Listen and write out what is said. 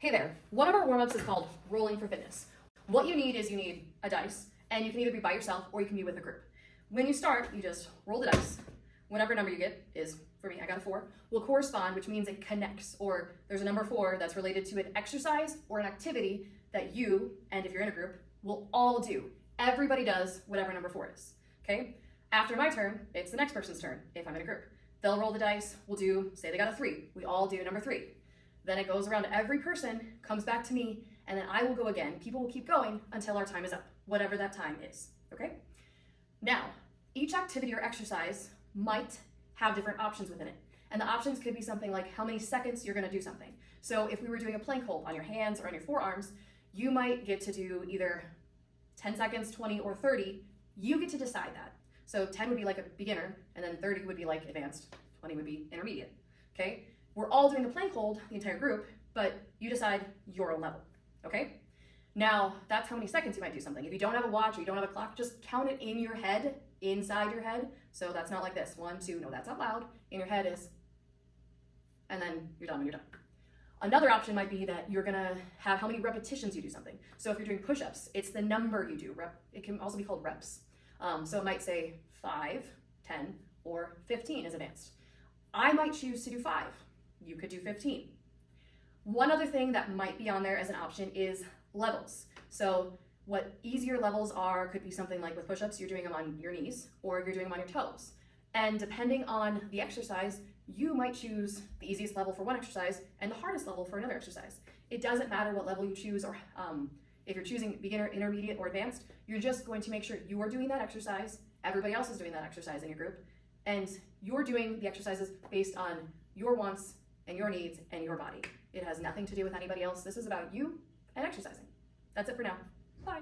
Hey there, one of our warm-ups is called Rolling for Fitness. What you need is you need a dice, and you can either be by yourself or you can be with a group. When you start, you just roll the dice. Whatever number you get is, for me, I got a 4, will correspond, which means it connects, or there's a number 4 that's related to an exercise or an activity that you, and if you're in a group, will all do. Everybody does whatever number 4 is, okay? After my turn, it's the next person's turn, if I'm in a group. They'll roll the dice, we'll do, say they got a 3, we all do number 3. Then it goes around to every person, comes back to me, and then I will go again. People will keep going until our time is up, whatever that time is, okay? Now, each activity or exercise might have different options within it. And the options could be something like how many seconds you're gonna do something. So if we were doing a plank hold on your hands or on your forearms, you might get to do either 10 seconds, 20, or 30. You get to decide that. So 10 would be like a beginner, and then 30 would be like advanced, 20 would be intermediate, okay? We're all doing the plank hold, the entire group, but you decide your own level, okay? Now, that's how many seconds you might do something. If you don't have a watch or you don't have a clock, just count it in your head, inside your head. So that's not like this, 1, 2, no, that's out loud. In your head is, and then you're done when you're done. Another option might be that you're gonna have how many repetitions you do something. So if you're doing push-ups, it's the number you do. It can also be called reps. So it might say 5, 10, or 15 is advanced. I might choose to do 5. You could do 15. One other thing that might be on there as an option is levels. So what easier levels are could be something like with push-ups, you're doing them on your knees or you're doing them on your toes. And depending on the exercise, you might choose the easiest level for one exercise and the hardest level for another exercise. It doesn't matter what level you choose, or if you're choosing beginner, intermediate, or advanced, you're just going to make sure you are doing that exercise, everybody else is doing that exercise in your group, and you're doing the exercises based on your wants and your needs and your body. It has nothing to do with anybody else. This is about you and exercising. That's it for now. Bye.